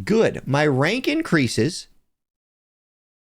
Good. My rank increases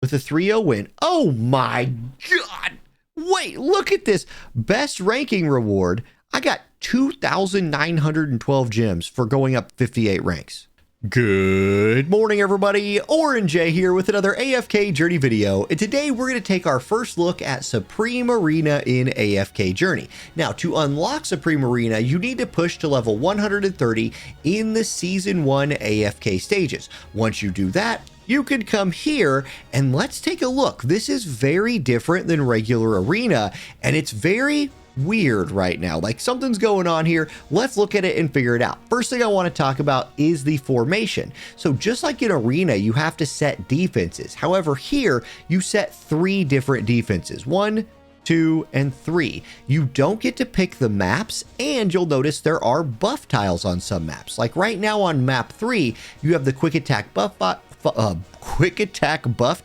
with a 3-0 win. Oh my God. Wait, look at this. Best ranking reward. I got 2,912 gems for going up 58 ranks. Good morning, everybody. Orange J here with another AFK Journey video. And today we're going to take our first look at Supreme Arena in AFK Journey. Now, to unlock Supreme Arena, you need to push to level 130 in the Season 1 AFK stages. Once you do that, you can come here and let's take a look. This is very different than regular arena, and it's very weird right now. Like, something's going on here. Let's look at it and figure it out. First thing I want to talk about is the formation. So just like in arena, you have to set defenses. However, here you set 3 different defenses. 1, 2, and 3. You don't get to pick the maps, and you'll notice there are buff tiles on some maps. Like right now on map 3, you have the quick attack buff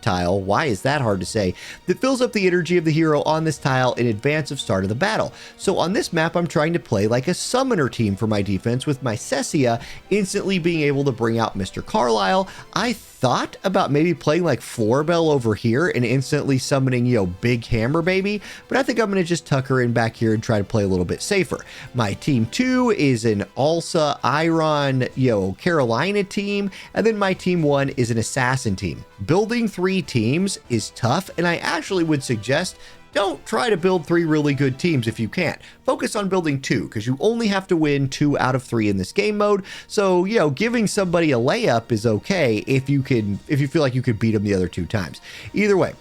tile. Why is that hard to say? That fills up the energy of the hero on this tile in advance of start of the battle. So on this map, I'm trying to play like a summoner team for my defense, with my Cessia instantly being able to bring out Mr. Carlisle. I thought about maybe playing like Floorbell over here and instantly summoning, Big Hammer Baby, but I think I'm going to just tuck her in back here and try to play a little bit safer. My team 2 is an Alsa, Iron, Carolina team, and then my team 1 is an Assassin team. Building 3 teams is tough, and I actually would suggest don't try to build 3 really good teams if you can't. Focus on building 2, because you only have to win 2 out of 3 in this game mode. So, giving somebody a layup is okay if you feel like you could beat them the other 2 times. Either way,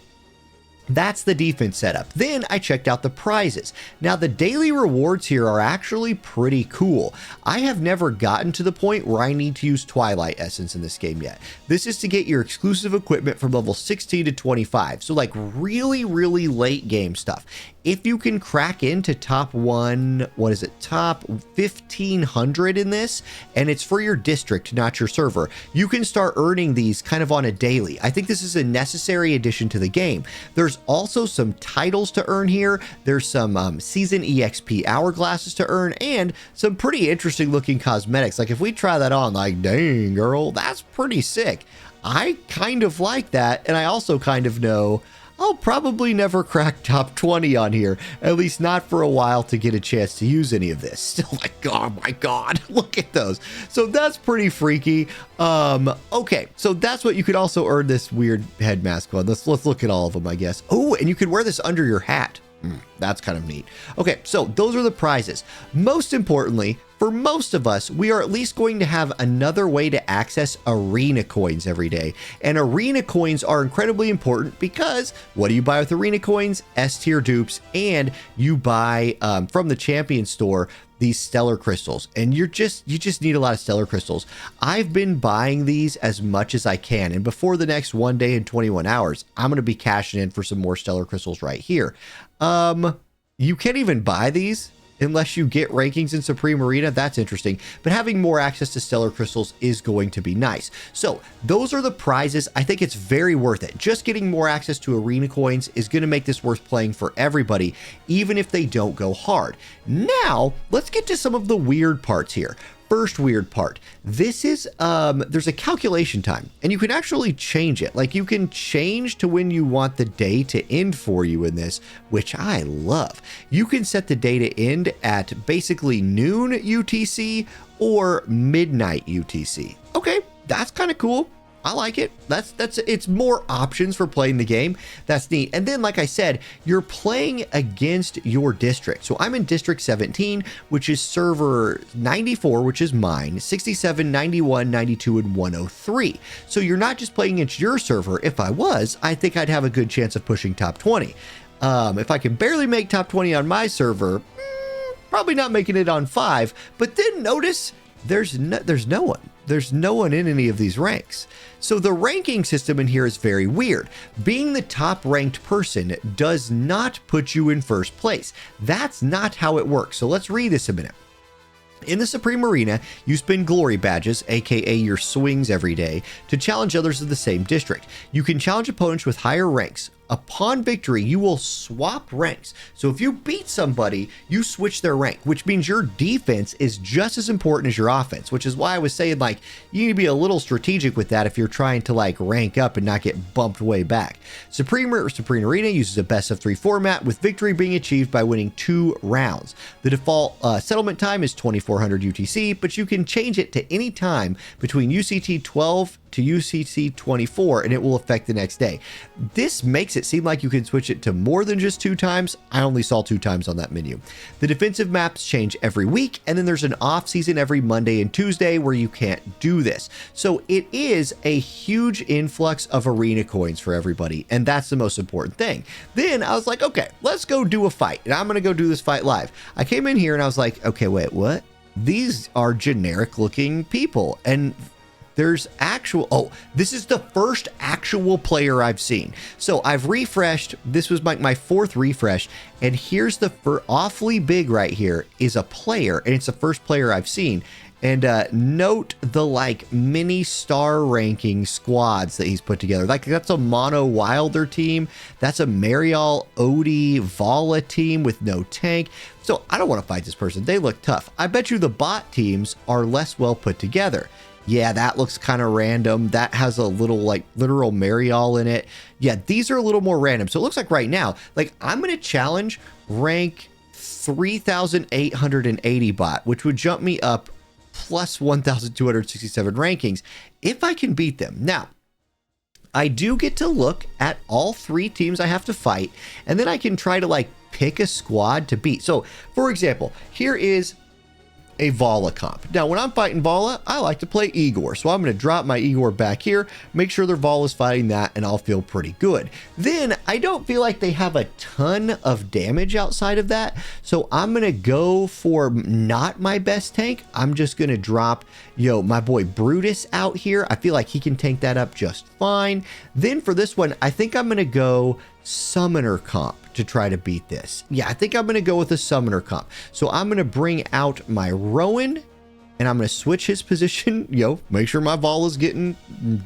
that's the defense setup. Then I checked out the prizes. Now, the daily rewards here are actually pretty cool. I have never gotten to the point where I need to use Twilight Essence in this game yet. This is to get your exclusive equipment from level 16 to 25. So like really, really late game stuff. If you can crack into top 1500 in this, and it's for your district, not your server, you can start earning these kind of on a daily. I think this is a necessary addition to the game. There's also some titles to earn here. There's some season EXP hourglasses to earn, and some pretty interesting looking cosmetics. Like if we try that on, like, dang girl, that's pretty sick. I kind of like that, and I also kind of know I'll probably never crack top 20 on here, at least not for a while, to get a chance to use any of this. Still like, oh my God, look at those. So that's pretty freaky. Okay, so that's what you could also earn this weird head mask on. Let's look at all of them, I guess. Oh, and you could wear this under your hat. That's kind of neat. Okay, so those are the prizes. Most importantly, for most of us, we are at least going to have another way to access arena coins every day. And arena coins are incredibly important because what do you buy with arena coins? S tier dupes, and you buy from the champion store these stellar crystals, and you just need a lot of stellar crystals. I've been buying these as much as I can, and before the next 1 day and 21 hours, I'm going to be cashing in for some more stellar crystals right here. You can't even buy these unless you get rankings in Supreme Arena. That's interesting, but having more access to stellar crystals is going to be nice. So those are the prizes. I think it's very worth it. Just getting more access to arena coins is going to make this worth playing for everybody, even if they don't go hard. Now let's get to some of the weird parts here. First weird part, this is there's a calculation time, and you can actually change it. Like, you can change to when you want the day to end for you in this, which I love. You can set the day to end at basically noon UTC or midnight UTC. Okay, that's kind of cool. I like it. It's more options for playing the game. That's neat. And then, like I said, you're playing against your district. So I'm in District 17, which is server 94, which is mine, 67, 91, 92, and 103. So you're not just playing against your server. If I was, I think I'd have a good chance of pushing top 20. If I can barely make top 20 on my server, probably not making it on 5. But then notice there's no one. There's no one in any of these ranks. So the ranking system in here is very weird. Being the top ranked person does not put you in first place. That's not how it works. So let's read this a minute. In the Supreme Arena, you spin glory badges, aka your swings, every day to challenge others of the same district. You can challenge opponents with higher ranks. upon victory, you will swap ranks. So if you beat somebody, you switch their rank, which means your defense is just as important as your offense, which is why I was saying, like, you need to be a little strategic with that if you're trying to, like, rank up and not get bumped way back. Supreme Arena uses a best of 3 format, with victory being achieved by winning 2 rounds. The default settlement time is 2400 UTC, but you can change it to any time between UCT 12 to UCT 24, and it will affect the next day. This makes it seem like you can switch it to more than just 2 times. I only saw 2 times on that menu. The defensive maps change every week, and then there's an off season every Monday and Tuesday where you can't do this. So it is a huge influx of arena coins for everybody, and that's the most important thing. Then I was like, okay, let's go do a fight, and I'm gonna go do this fight live. I came in here and I was like, okay, wait, what? These are generic looking people, and there's actual, oh, this is the first actual player I've seen. So I've refreshed, this was my 4th refresh, and here's the awfully big right here is a player, and it's the first player I've seen. And note the like mini star ranking squads that he's put together. Like that's a Mono Wilder team. That's a Marial Odie Vala team with no tank. So I don't want to fight this person. They look tough. I bet you the bot teams are less well put together. Yeah, that looks kind of random. That has a little like literal Marial in it. Yeah, these are a little more random. So it looks like right now, like I'm going to challenge rank 3,880 bot, which would jump me up plus 1,267 rankings if I can beat them. Now, I do get to look at all 3 teams I have to fight, and then I can try to like pick a squad to beat. So for example, here is a Vala comp. Now, when I'm fighting Vala, I like to play Igor. So I'm going to drop my Igor back here, make sure their Vala's fighting that, and I'll feel pretty good. Then I don't feel like they have a ton of damage outside of that. So I'm going to go for not my best tank. I'm just going to drop, my boy Brutus out here. I feel like he can tank that up just fine. Then for this one, I think I'm going to go Summoner comp to try to beat this. Yeah, I think I'm going to go with a Summoner comp. So I'm going to bring out my Rowan, and I'm going to switch his position, make sure my Vala's getting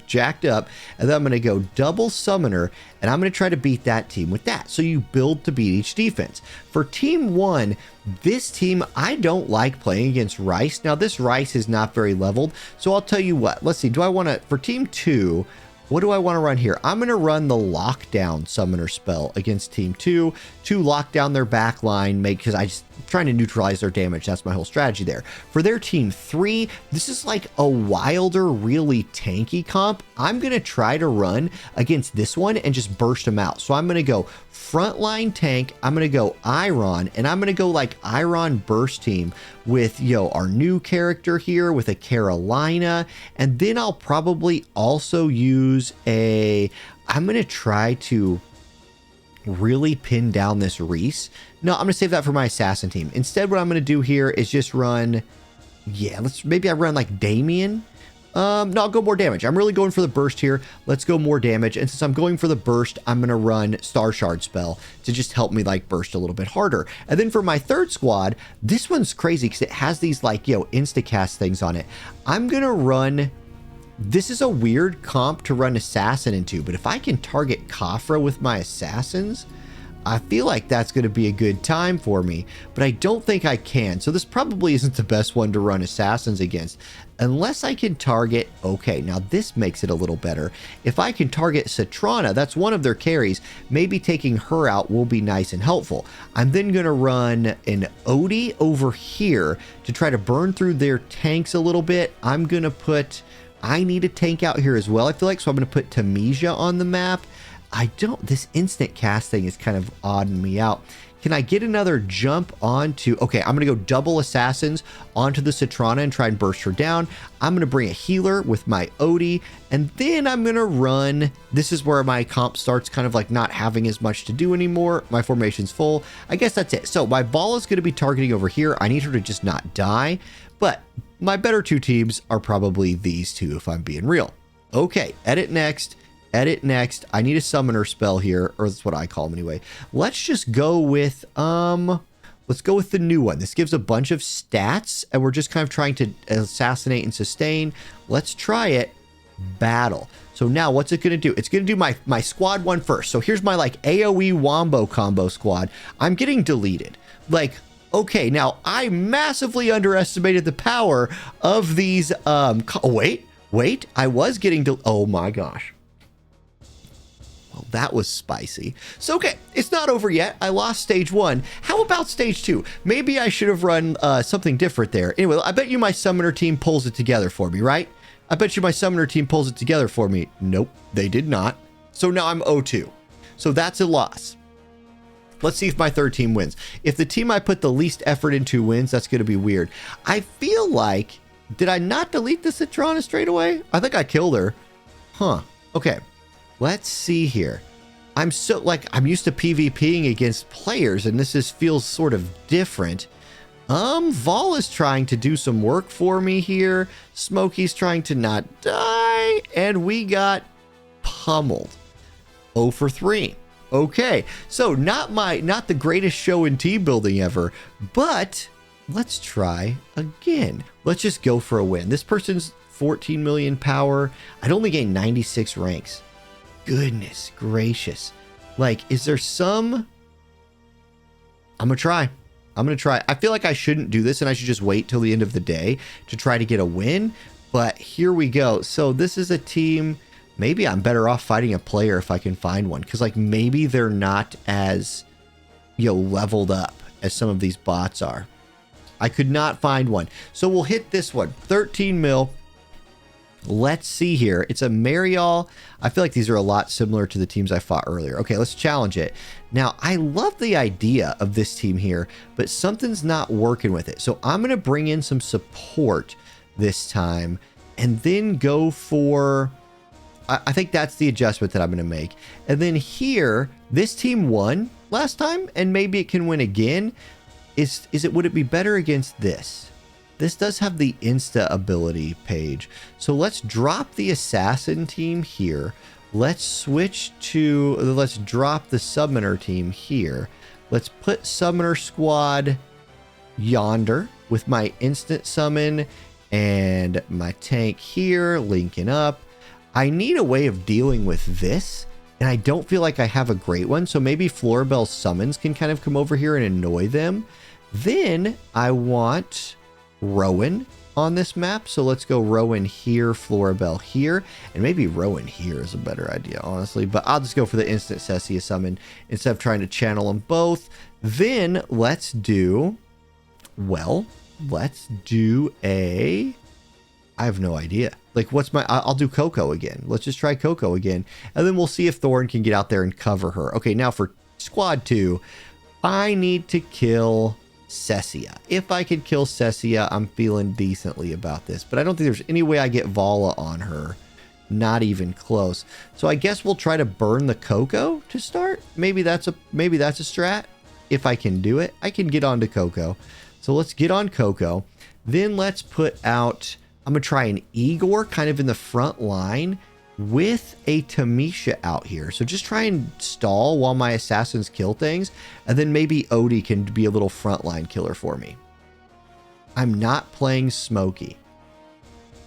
jacked up, and then I'm going to go double Summoner, and I'm going to try to beat that team with that. So you build to beat each defense. For team 1, this team, I don't like playing against Rice. Now, this Rice is not very leveled, so I'll tell you what. Let's see, do I want to, for team 2, what do I want to run here? I'm going to run the lockdown summoner spell against team 2 to lock down their back line, because I'm trying to neutralize their damage. That's my whole strategy there. For their team 3, this is like a wilder, really tanky comp. I'm going to try to run against this one and just burst them out. So I'm going to go frontline tank. I'm going to go Iron, and I'm going to go like Iron burst team with, our new character here with a Carolina. And then I'll probably also use I'm going to try to really pin down this Reese. No, I'm going to save that for my assassin team. Instead, what I'm going to do here is just run, maybe I run like Damien. No, I'll go more damage. I'm really going for the burst here. Let's go more damage. And since I'm going for the burst, I'm going to run Star Shard spell to just help me like burst a little bit harder. And then for my 3rd squad, this one's crazy because it has these like, insta-cast things on it. I'm going to run, this is a weird comp to run assassin into, but if I can target Khafra with my assassins, I feel like that's going to be a good time for me, but I don't think I can. So this probably isn't the best one to run assassins against unless I can target. Okay, now this makes it a little better. If I can target Citrana, that's one of their carries, maybe taking her out will be nice and helpful. I'm then going to run an Odie over here to try to burn through their tanks a little bit. I'm going to put, I need a tank out here as well, I feel like, so I'm going to put Tamesia on the map. This instant cast thing is kind of odding me out. Can I get another jump onto, okay, I'm going to go double assassins onto the Citrana and try and burst her down. I'm going to bring a healer with my Odie, and then I'm going to run, this is where my comp starts kind of like not having as much to do anymore. My formation's full. I guess that's it. So my ball is going to be targeting over here. I need her to just not die, but my better 2 teams are probably these 2 if I'm being real. Okay, edit next. Edit next. I need a summoner spell here, or that's what I call them anyway. Let's just go with, let's go with the new one. This gives a bunch of stats, and we're just kind of trying to assassinate and sustain. Let's try it. battle. So now what's it going to do? It's going to do my squad one first. So here's my like AoE wombo combo squad. I'm getting deleted. Like, okay, now I massively underestimated the power of these. Wait, I was getting oh my gosh. Well, that was spicy. So, okay, it's not over yet. I lost stage 1. How about stage 2? Maybe I should have run something different there. Anyway, I bet you my summoner team pulls it together for me, right? I bet you my summoner team pulls it together for me. Nope, they did not. So now I'm 0-2. So that's a loss. Let's see if my third team wins. If the team I put the least effort into wins, that's going to be weird. I feel like, did I not delete the Citrona straight away? I think I killed her. Huh. Okay. Let's see here. I'm used to PvPing against players, and this feels sort of different. Vol is trying to do some work for me here. Smokey's trying to not die, and we got pummeled. 0 for 3. Okay, so not the greatest show in team building ever, but let's try again. Let's just go for a win. This person's 14 million power. I'd only gained 96 ranks. Goodness gracious. Like, is there some... I'm going to try. I feel like I shouldn't do this and I should just wait till the end of the day to try to get a win. But here we go. So this is a team. Maybe I'm better off fighting a player if I can find one. Because, like, maybe they're not as, leveled up as some of these bots are. I could not find one. So we'll hit this one. 13 mil. Let's see here. It's a Marial. I feel like these are a lot similar to the teams I fought earlier. Okay, let's challenge it. Now, I love the idea of this team here, but something's not working with it. So I'm going to bring in some support this time and then go for... I think that's the adjustment that I'm going to make. And then here, this team won last time, and maybe it can win again. Would it be better against this? This does have the Insta ability page. So let's drop the assassin team here. Let's drop the summoner team here. Let's put summoner squad yonder with my instant summon and my tank here linking up. I need a way of dealing with this, and I don't feel like I have a great one. So maybe Floribel's summons can kind of come over here and annoy them. Then I want Rowan on this map. So let's go Rowan here, Floribel here, and maybe Rowan here is a better idea, honestly. But I'll just go for the instant Cessia summon instead of trying to channel them both. Then let's do a... I have no idea. Like, I'll do Coco again. Let's just try Coco again. And then we'll see if Thorn can get out there and cover her. Okay, now for squad 2, I need to kill Cessia. If I can kill Cessia, I'm feeling decently about this. But I don't think there's any way I get Vala on her. Not even close. So I guess we'll try to burn the Coco to start. Maybe that's a strat. If I can do it, I can get onto Coco. So let's get on Coco. Then let's put out... I'm going to try an Igor kind of in the front line with a Tamisha out here. So just try and stall while my assassins kill things. And then maybe Odie can be a little frontline killer for me. I'm not playing Smokey.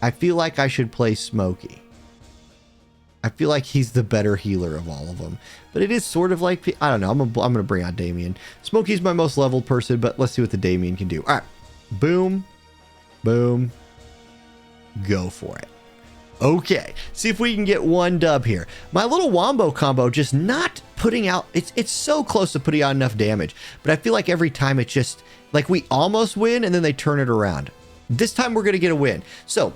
I feel like I should play Smokey. I feel like he's the better healer of all of them. But it is sort of like... I don't know. I'm going to bring out Damien. Smokey's my most leveled person, but let's see what the Damien can do. All right. Boom. Boom. Go for it. Okay, see if we can get one dub here. My little wombo combo just not putting out... It's so close to putting out enough damage, but I feel like every time it's just... Like, we almost win, and then they turn it around. This time, we're going to get a win. So,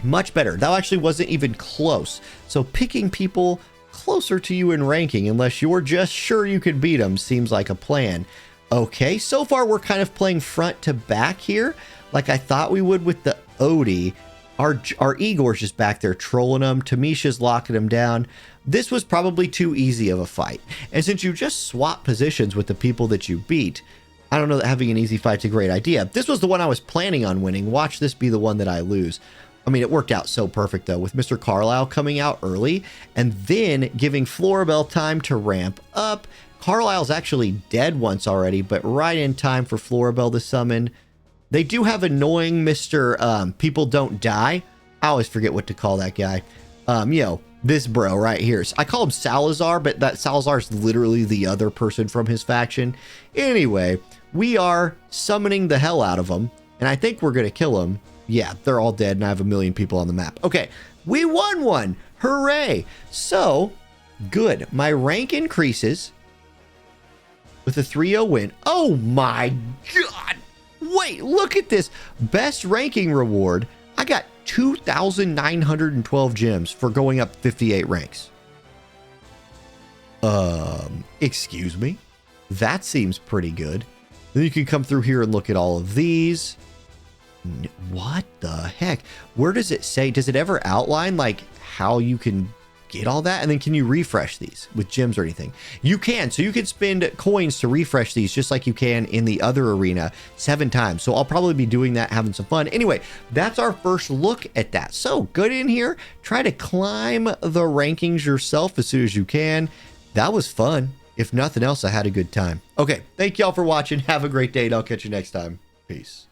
much better. That actually wasn't even close. So, picking people closer to you in ranking, unless you're just sure you could beat them, seems like a plan. Okay, so far, we're kind of playing front to back here, like I thought we would with the Odie. Our Igor's just back there trolling him. Tamisha's locking him down. This was probably too easy of a fight. And since you just swap positions with the people that you beat, I don't know that having an easy fight's a great idea. This was the one I was planning on winning. Watch this be the one that I lose. I mean, it worked out so perfect, though, with Mr. Carlisle coming out early and then giving Floribel time to ramp up. Carlisle's actually dead once already, but right in time for Floribel to summon. They do have annoying Mr. People Don't Die I always forget what to call that guy. This bro right here. I call him Salazar, but that Salazar is literally the other person from his faction. Anyway, we are summoning the hell out of them, and I think we're going to kill them. Yeah, they're all dead, and I have 1 million people on the map. Okay, we won one. Hooray. So, good. My rank increases with a 3-0 win. Oh my God. Wait, look at this. Best ranking reward. I got 2,912 gems for going up 58 ranks. Excuse me? That seems pretty good. Then you can come through here and look at all of these. What the heck? Where does it say? Does it ever outline like how you can get all that? And then can you refresh these with gems or anything? You can. So you can spend coins to refresh these just like you can in the other arena 7 times. So I'll probably be doing that, having some fun. Anyway, that's our first look at that. So good in here. Try to climb the rankings yourself as soon as you can. That was fun. If nothing else, I had a good time. Okay. Thank y'all for watching. Have a great day, and I'll catch you next time. Peace.